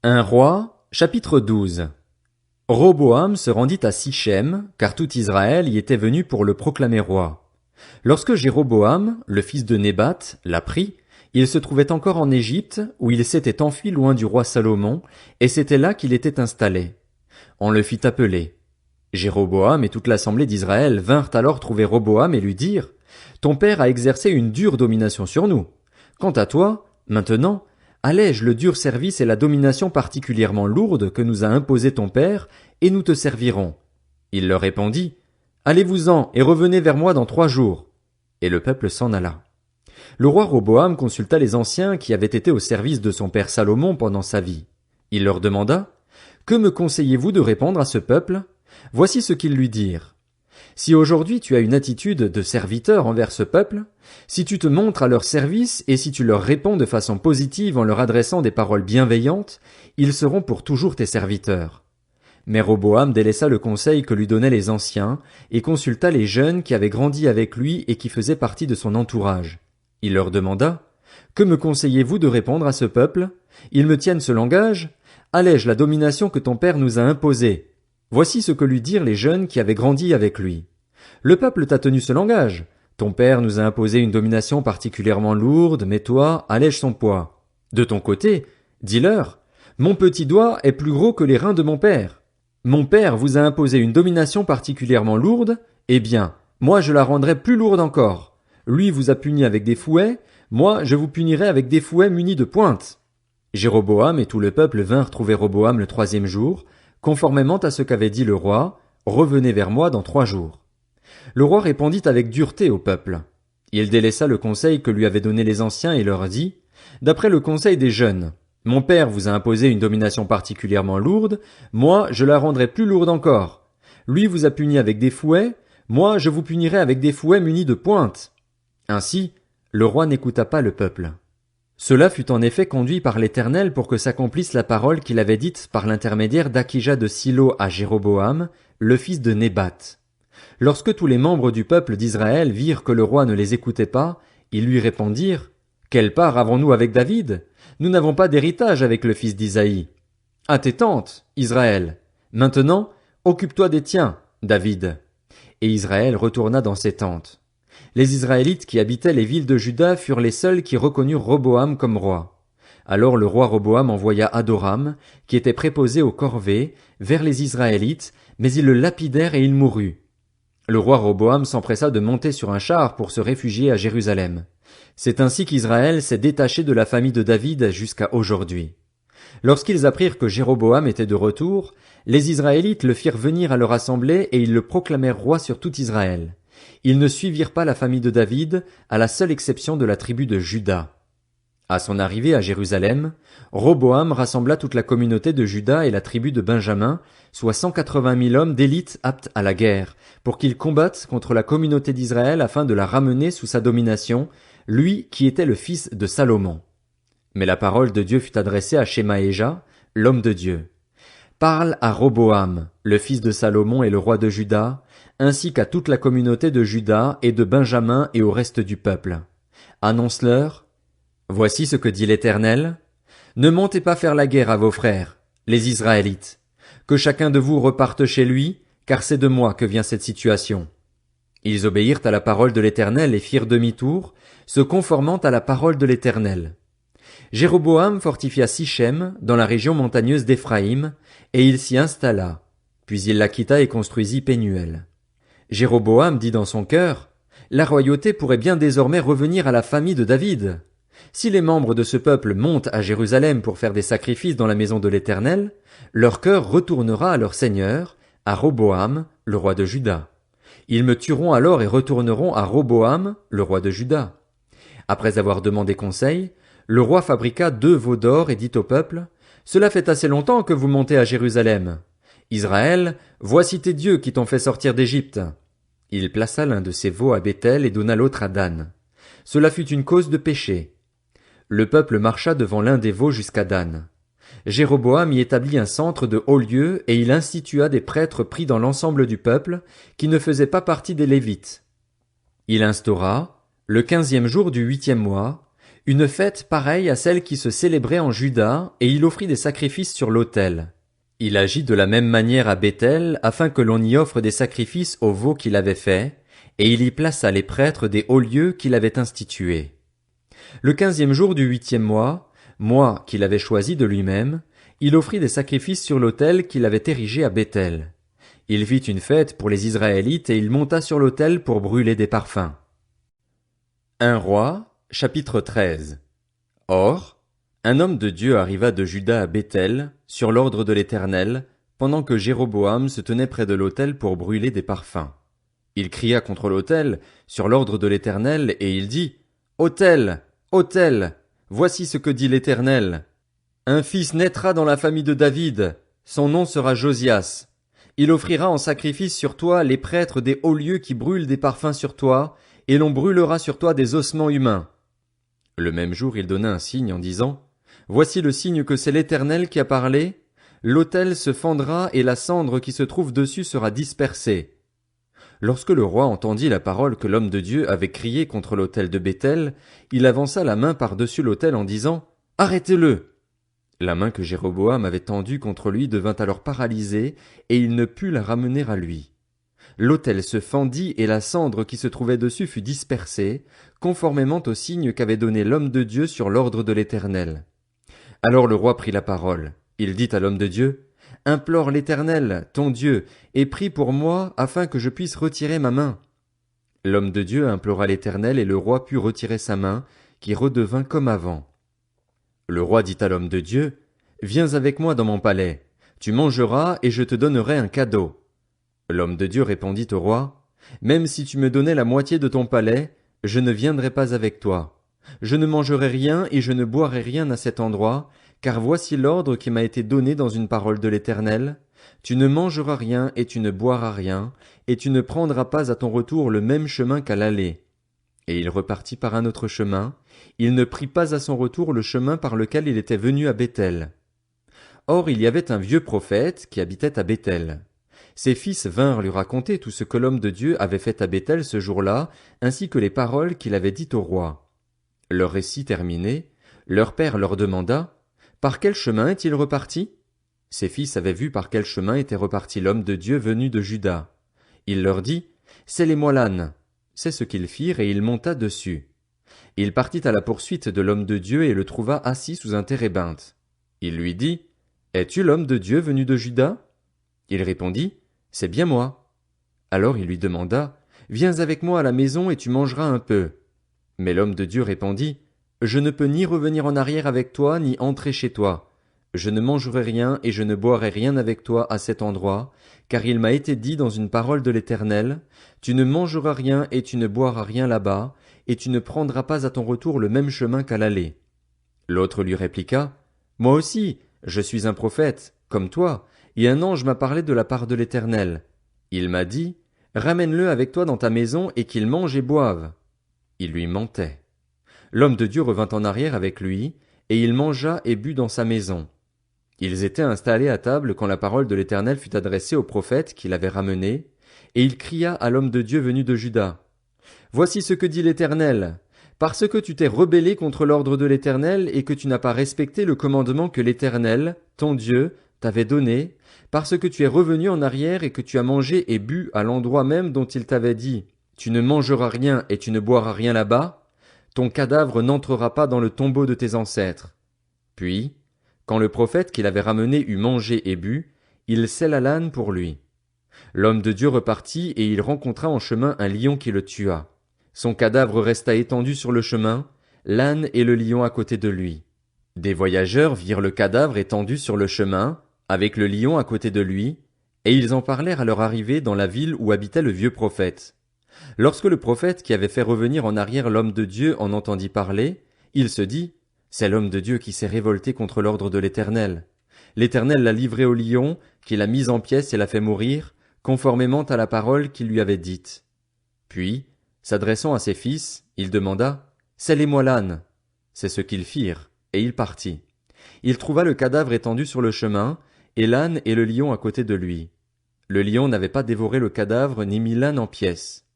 Un roi, chapitre 12. Roboam se rendit à Sichem, car tout Israël y était venu pour le proclamer roi. Lorsque Jéroboam, le fils de Nébat, l'apprit, il se trouvait encore en Égypte, où il s'était enfui loin du roi Salomon, et c'était là qu'il était installé. On le fit appeler. Jéroboam et toute l'assemblée d'Israël vinrent alors trouver Roboam et lui dirent: Ton père a exercé une dure domination sur nous. Quant à toi, maintenant, allège le dur service et la domination particulièrement lourde que nous a imposé ton père, et nous te servirons. Il leur répondit: Allez-vous-en et revenez vers moi dans 3 jours. Et le peuple s'en alla. Le roi Roboam consulta les anciens qui avaient été au service de son père Salomon pendant sa vie. Il leur demanda: Que me conseillez-vous de répondre à ce peuple? Voici ce qu'ils lui dirent. Si aujourd'hui tu as une attitude de serviteur envers ce peuple, si tu te montres à leur service et si tu leur réponds de façon positive en leur adressant des paroles bienveillantes, ils seront pour toujours tes serviteurs. Mais Roboam délaissa le conseil que lui donnaient les anciens et consulta les jeunes qui avaient grandi avec lui et qui faisaient partie de son entourage. Il leur demanda: Que me conseillez-vous de répondre à ce peuple? Ils me tiennent ce langage? Allège la domination que ton père nous a imposée. Voici ce que lui dirent les jeunes qui avaient grandi avec lui. Le peuple t'a tenu ce langage. Ton père nous a imposé une domination particulièrement lourde, mais toi, allège son poids. De ton côté, dis-leur: Mon petit doigt est plus gros que les reins de mon père. Mon père vous a imposé une domination particulièrement lourde, eh bien, moi je la rendrai plus lourde encore. Lui vous a puni avec des fouets, moi je vous punirai avec des fouets munis de pointes. Jéroboam et tout le peuple vinrent trouver Roboam le 3e jour, conformément à ce qu'avait dit le roi: Revenez vers moi dans 3 jours. Le roi répondit avec dureté au peuple. Il délaissa le conseil que lui avaient donné les anciens et leur dit: D'après le conseil des jeunes, mon père vous a imposé une domination particulièrement lourde, moi je la rendrai plus lourde encore. Lui vous a puni avec des fouets, moi je vous punirai avec des fouets munis de pointes. Ainsi, le roi n'écouta pas le peuple. Cela fut en effet conduit par l'Éternel pour que s'accomplisse la parole qu'il avait dite par l'intermédiaire d'Akija de Silo à Jéroboam, le fils de Nébat. Lorsque tous les membres du peuple d'Israël virent que le roi ne les écoutait pas, ils lui répondirent: Quelle part avons-nous avec David? Nous n'avons pas d'héritage avec le fils d'Isaïe. À tes tentes, Israël. Maintenant, occupe-toi des tiens, David. Et Israël retourna dans ses tentes. Les Israélites qui habitaient les villes de Juda furent les seuls qui reconnurent Roboam comme roi. Alors le roi Roboam envoya Adoram, qui était préposé aux corvées, vers les Israélites, mais ils le lapidèrent et il mourut. Le roi Roboam s'empressa de monter sur un char pour se réfugier à Jérusalem. C'est ainsi qu'Israël s'est détaché de la famille de David jusqu'à aujourd'hui. Lorsqu'ils apprirent que Jéroboam était de retour, les Israélites le firent venir à leur assemblée et ils le proclamèrent roi sur tout Israël. Ils ne suivirent pas la famille de David, à la seule exception de la tribu de Juda. À son arrivée à Jérusalem, Roboam rassembla toute la communauté de Juda et la tribu de Benjamin, soit 180 000 hommes d'élite aptes à la guerre, pour qu'ils combattent contre la communauté d'Israël afin de la ramener sous sa domination, lui qui était le fils de Salomon. Mais la parole de Dieu fut adressée à Shemaéja, l'homme de Dieu. Parle à Roboam, le fils de Salomon et le roi de Juda, ainsi qu'à toute la communauté de Juda et de Benjamin et au reste du peuple. Annonce-leur: Voici ce que dit l'Éternel. Ne montez pas faire la guerre à vos frères, les Israélites. Que chacun de vous reparte chez lui, car c'est de moi que vient cette situation. Ils obéirent à la parole de l'Éternel et firent demi-tour, se conformant à la parole de l'Éternel. Jéroboam fortifia Sichem, dans la région montagneuse d'Éphraïm, et il s'y installa. Puis il la quitta et construisit Pénuel. Jéroboam dit dans son cœur: La royauté pourrait bien désormais revenir à la famille de David. Si les membres de ce peuple montent à Jérusalem pour faire des sacrifices dans la maison de l'Éternel, leur cœur retournera à leur seigneur, à Roboam, le roi de Juda. Ils me tueront alors et retourneront à Roboam, le roi de Juda. Après avoir demandé conseil, le roi fabriqua 2 veaux d'or et dit au peuple: Cela fait assez longtemps que vous montez à Jérusalem. Israël, voici tes dieux qui t'ont fait sortir d'Égypte. Il plaça l'un de ces veaux à Béthel et donna l'autre à Dan. Cela fut une cause de péché. Le peuple marcha devant l'un des veaux jusqu'à Dan. Jéroboam y établit un centre de hauts lieux et il institua des prêtres pris dans l'ensemble du peuple, qui ne faisaient pas partie des Lévites. Il instaura, le 15e jour du 8e mois, une fête pareille à celle qui se célébrait en Juda, et il offrit des sacrifices sur l'autel. Il agit de la même manière à Béthel, afin que l'on y offre des sacrifices aux veaux qu'il avait faits, et il y plaça les prêtres des hauts lieux qu'il avait institués. Le 15e jour du 8e mois qu'il avait choisi de lui-même, il offrit des sacrifices sur l'autel qu'il avait érigé à Béthel. Il fit une fête pour les Israélites et il monta sur l'autel pour brûler des parfums. 1 Roi, chapitre 13. Or, un homme de Dieu arriva de Juda à Béthel, sur l'ordre de l'Éternel, pendant que Jéroboam se tenait près de l'autel pour brûler des parfums. Il cria contre l'autel, sur l'ordre de l'Éternel, et il dit, Autel, autel, voici ce que dit l'Éternel. Un fils naîtra dans la famille de David, son nom sera Josias. Il offrira en sacrifice sur toi les prêtres des hauts lieux qui brûlent des parfums sur toi, et l'on brûlera sur toi des ossements humains. Le même jour il donna un signe en disant, Voici le signe que c'est l'Éternel qui a parlé, l'autel se fendra et la cendre qui se trouve dessus sera dispersée. Lorsque le roi entendit la parole que l'homme de Dieu avait criée contre l'autel de Béthel, il avança la main par-dessus l'autel en disant, Arrêtez-le! La main que Jéroboam avait tendue contre lui devint alors paralysée, et il ne put la ramener à lui. L'autel se fendit et la cendre qui se trouvait dessus fut dispersée, conformément au signe qu'avait donné l'homme de Dieu sur l'ordre de l'Éternel. Alors le roi prit la parole. Il dit à l'homme de Dieu, Implore l'Éternel, ton Dieu, et prie pour moi afin que je puisse retirer ma main. L'homme de Dieu implora l'Éternel et le roi put retirer sa main, qui redevint comme avant. Le roi dit à l'homme de Dieu, Viens avec moi dans mon palais, tu mangeras et je te donnerai un cadeau. L'homme de Dieu répondit au roi, Même si tu me donnais la moitié de ton palais, je ne viendrai pas avec toi. Je ne mangerai rien et je ne boirai rien à cet endroit, car voici l'ordre qui m'a été donné dans une parole de l'Éternel. Tu ne mangeras rien et tu ne boiras rien, et tu ne prendras pas à ton retour le même chemin qu'à l'aller. Et il repartit par un autre chemin, il ne prit pas à son retour le chemin par lequel il était venu à Béthel. Or il y avait un vieux prophète qui habitait à Béthel. Ses fils vinrent lui raconter tout ce que l'homme de Dieu avait fait à Béthel ce jour-là, ainsi que les paroles qu'il avait dites au roi. Leur récit terminé, leur père leur demanda, Par quel chemin est-il reparti? Ses fils avaient vu par quel chemin était reparti l'homme de Dieu venu de Juda. Il leur dit, Scellez-moi l'âne. C'est ce qu'ils firent et il monta dessus. Il partit à la poursuite de l'homme de Dieu et le trouva assis sous un térébinthe. Il lui dit, Es-tu l'homme de Dieu venu de Juda? Il répondit, C'est bien moi. Alors il lui demanda, Viens avec moi à la maison et tu mangeras un peu. Mais l'homme de Dieu répondit, Je ne peux ni revenir en arrière avec toi, ni entrer chez toi. Je ne mangerai rien et je ne boirai rien avec toi à cet endroit, car il m'a été dit dans une parole de l'Éternel, Tu ne mangeras rien et tu ne boiras rien là-bas, et tu ne prendras pas à ton retour le même chemin qu'à l'aller. L'autre lui répliqua, Moi aussi, je suis un prophète, comme toi, et un ange m'a parlé de la part de l'Éternel. Il m'a dit, Ramène-le avec toi dans ta maison et qu'il mange et boive. Il lui mentait. L'homme de Dieu revint en arrière avec lui, et il mangea et but dans sa maison. Ils étaient installés à table quand la parole de l'Éternel fut adressée au prophète qui l'avait ramené, et il cria à l'homme de Dieu venu de Juda. Voici ce que dit l'Éternel. Parce que tu t'es rebellé contre l'ordre de l'Éternel et que tu n'as pas respecté le commandement que l'Éternel, ton Dieu, t'avait donné, parce que tu es revenu en arrière et que tu as mangé et bu à l'endroit même dont il t'avait dit, tu ne mangeras rien et tu ne boiras rien là-bas, ton cadavre n'entrera pas dans le tombeau de tes ancêtres. Puis, quand le prophète qui l'avait ramené eut mangé et bu, il sella l'âne pour lui. L'homme de Dieu repartit et il rencontra en chemin un lion qui le tua. Son cadavre resta étendu sur le chemin, l'âne et le lion à côté de lui. Des voyageurs virent le cadavre étendu sur le chemin, avec le lion à côté de lui, et ils en parlèrent à leur arrivée dans la ville où habitait le vieux prophète. Lorsque le prophète qui avait fait revenir en arrière l'homme de Dieu en entendit parler, il se dit, C'est l'homme de Dieu qui s'est révolté contre l'ordre de l'Éternel. L'Éternel l'a livré au lion, qui l'a mis en pièces et l'a fait mourir, conformément à la parole qu'il lui avait dite. Puis, s'adressant à ses fils, il demanda, Scellez-moi l'âne. C'est ce qu'ils firent, et il partit. Il trouva le cadavre étendu sur le chemin, et l'âne et le lion à côté de lui. Le lion n'avait pas dévoré le cadavre ni mis l'âne en pièces.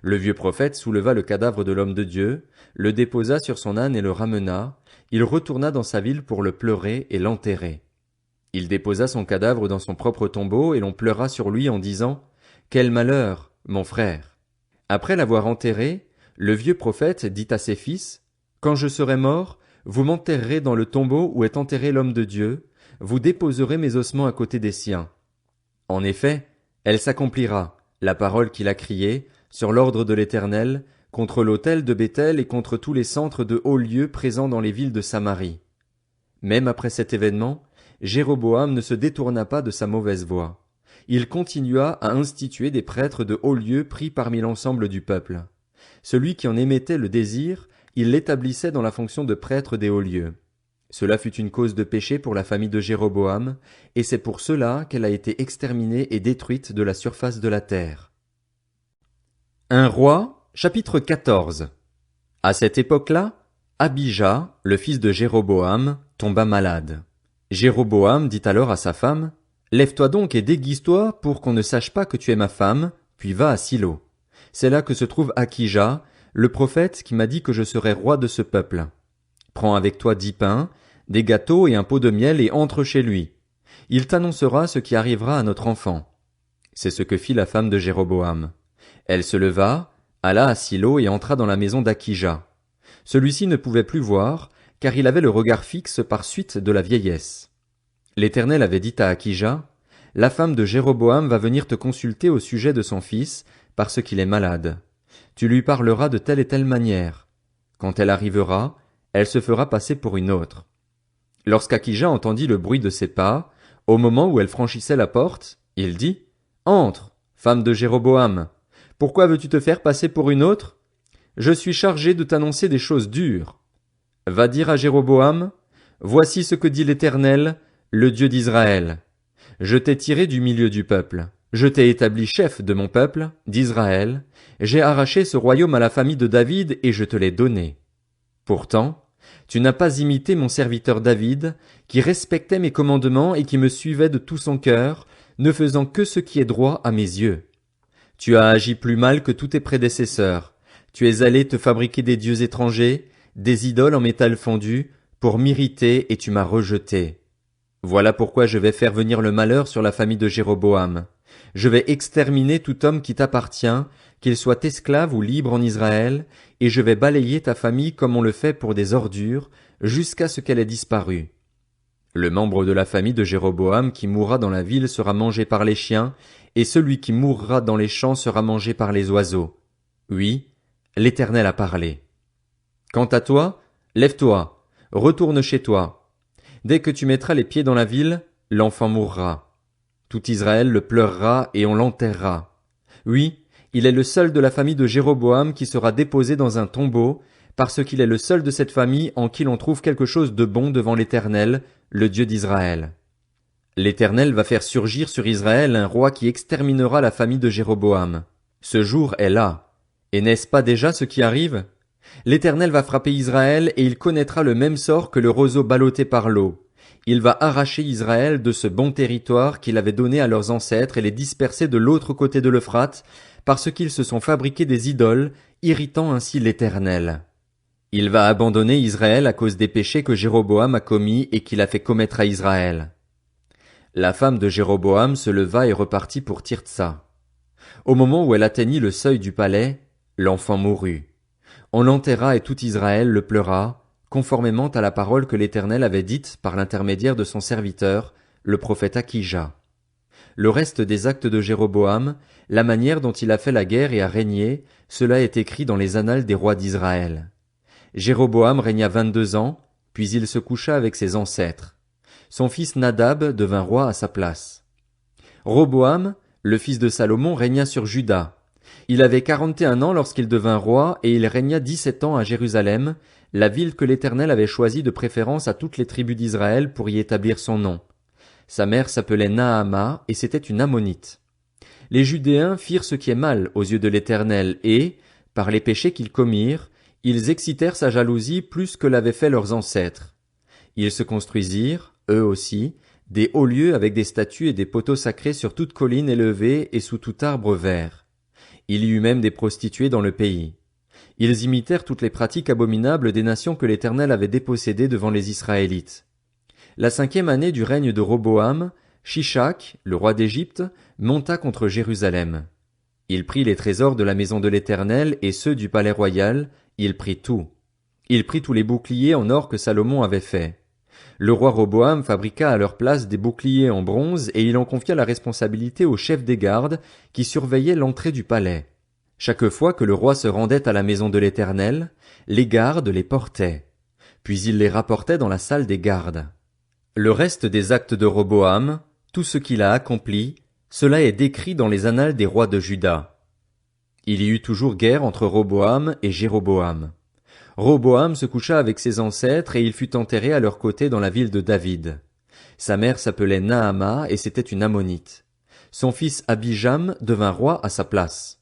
Le vieux prophète souleva le cadavre de l'homme de Dieu, le déposa sur son âne et le ramena, il retourna dans sa ville pour le pleurer et l'enterrer. Il déposa son cadavre dans son propre tombeau et l'on pleura sur lui en disant, Quel malheur, mon frère! Après l'avoir enterré, le vieux prophète dit à ses fils, Quand je serai mort, vous m'enterrerez dans le tombeau où est enterré l'homme de Dieu, vous déposerez mes ossements à côté des siens. En effet, elle s'accomplira, la parole qu'il a criée, sur l'ordre de l'Éternel, contre l'autel de Béthel et contre tous les centres de hauts lieux présents dans les villes de Samarie. Même après cet événement, Jéroboam ne se détourna pas de sa mauvaise voie. Il continua à instituer des prêtres de hauts lieux pris parmi l'ensemble du peuple. Celui qui en émettait le désir, il l'établissait dans la fonction de prêtre des hauts lieux. Cela fut une cause de péché pour la famille de Jéroboam, et c'est pour cela qu'elle a été exterminée et détruite de la surface de la terre. Un roi, chapitre 14. À cette époque-là, Abijah, le fils de Jéroboam, tomba malade. Jéroboam dit alors à sa femme, Lève-toi donc et déguise-toi pour qu'on ne sache pas que tu es ma femme, puis va à Silo. C'est là que se trouve Akija, le prophète qui m'a dit que je serais roi de ce peuple. Prends avec toi 10 pains, des gâteaux et un pot de miel et entre chez lui. Il t'annoncera ce qui arrivera à notre enfant. C'est ce que fit la femme de Jéroboam. Elle se leva, alla à Silo et entra dans la maison d'Akija. Celui-ci ne pouvait plus voir, car il avait le regard fixe par suite de la vieillesse. L'Éternel avait dit à Akija, La femme de Jéroboam va venir te consulter au sujet de son fils, parce qu'il est malade. Tu lui parleras de telle et telle manière. Quand elle arrivera, elle se fera passer pour une autre. Lorsqu'Akija entendit le bruit de ses pas, au moment où elle franchissait la porte, il dit, Entre, femme de Jéroboam. Pourquoi veux-tu te faire passer pour une autre? Je suis chargé de t'annoncer des choses dures. Va dire à Jéroboam, Voici ce que dit l'Éternel, le Dieu d'Israël. Je t'ai tiré du milieu du peuple. Je t'ai établi chef de mon peuple, d'Israël. J'ai arraché ce royaume à la famille de David et je te l'ai donné. Pourtant, tu n'as pas imité mon serviteur David, qui respectait mes commandements et qui me suivait de tout son cœur, ne faisant que ce qui est droit à mes yeux. Tu as agi plus mal que tous tes prédécesseurs. Tu es allé te fabriquer des dieux étrangers, des idoles en métal fondu, pour m'irriter et tu m'as rejeté. Voilà pourquoi je vais faire venir le malheur sur la famille de Jéroboam. Je vais exterminer tout homme qui t'appartient, qu'il soit esclave ou libre en Israël, et je vais balayer ta famille comme on le fait pour des ordures, jusqu'à ce qu'elle ait disparu. Le membre de la famille de Jéroboam qui mourra dans la ville sera mangé par les chiens, et celui qui mourra dans les champs sera mangé par les oiseaux. Oui, l'Éternel a parlé. Quant à toi, lève-toi, retourne chez toi. Dès que tu mettras les pieds dans la ville, l'enfant mourra. Tout Israël le pleurera et on l'enterrera. Oui, il est le seul de la famille de Jéroboam qui sera déposé dans un tombeau, parce qu'il est le seul de cette famille en qui l'on trouve quelque chose de bon devant l'Éternel, le Dieu d'Israël. L'Éternel va faire surgir sur Israël un roi qui exterminera la famille de Jéroboam. Ce jour est là. Et n'est-ce pas déjà ce qui arrive? L'Éternel va frapper Israël et il connaîtra le même sort que le roseau ballotté par l'eau. Il va arracher Israël de ce bon territoire qu'il avait donné à leurs ancêtres et les disperser de l'autre côté de l'Euphrate, parce qu'ils se sont fabriqués des idoles, irritant ainsi l'Éternel. Il va abandonner Israël à cause des péchés que Jéroboam a commis et qu'il a fait commettre à Israël. La femme de Jéroboam se leva et repartit pour Tirtsa. Au moment où elle atteignit le seuil du palais, l'enfant mourut. On l'enterra et tout Israël le pleura, conformément à la parole que l'Éternel avait dite par l'intermédiaire de son serviteur, le prophète Akija. Le reste des actes de Jéroboam, la manière dont il a fait la guerre et a régné, cela est écrit dans les annales des rois d'Israël. Jéroboam régna 22 ans, puis il se coucha avec ses ancêtres. Son fils Nadab devint roi à sa place. Roboam, le fils de Salomon, régna sur Juda. Il avait 41 ans lorsqu'il devint roi et il régna 17 ans à Jérusalem, la ville que l'Éternel avait choisie de préférence à toutes les tribus d'Israël pour y établir son nom. Sa mère s'appelait Naama et c'était une Ammonite. Les Judéens firent ce qui est mal aux yeux de l'Éternel et, par les péchés qu'ils commirent, ils excitèrent sa jalousie plus que l'avaient fait leurs ancêtres. Ils se construisirent, eux aussi, des hauts lieux avec des statues et des poteaux sacrés sur toute colline élevée et sous tout arbre vert. Il y eut même des prostituées dans le pays. Ils imitèrent toutes les pratiques abominables des nations que l'Éternel avait dépossédées devant les Israélites. La 5e année du règne de Roboam, Shishak, le roi d'Égypte, monta contre Jérusalem. Il prit les trésors de la maison de l'Éternel et ceux du palais royal, il prit tout. Il prit tous les boucliers en or que Salomon avait faits. Le roi Roboam fabriqua à leur place des boucliers en bronze et il en confia la responsabilité au chef des gardes qui surveillaient l'entrée du palais. Chaque fois que le roi se rendait à la maison de l'Éternel, les gardes les portaient. Puis il les rapportait dans la salle des gardes. Le reste des actes de Roboam, tout ce qu'il a accompli, cela est décrit dans les annales des rois de Juda. Il y eut toujours guerre entre Roboam et Jéroboam. Roboam se coucha avec ses ancêtres et il fut enterré à leur côté dans la ville de David. Sa mère s'appelait Naama et c'était une ammonite. Son fils Abijam devint roi à sa place.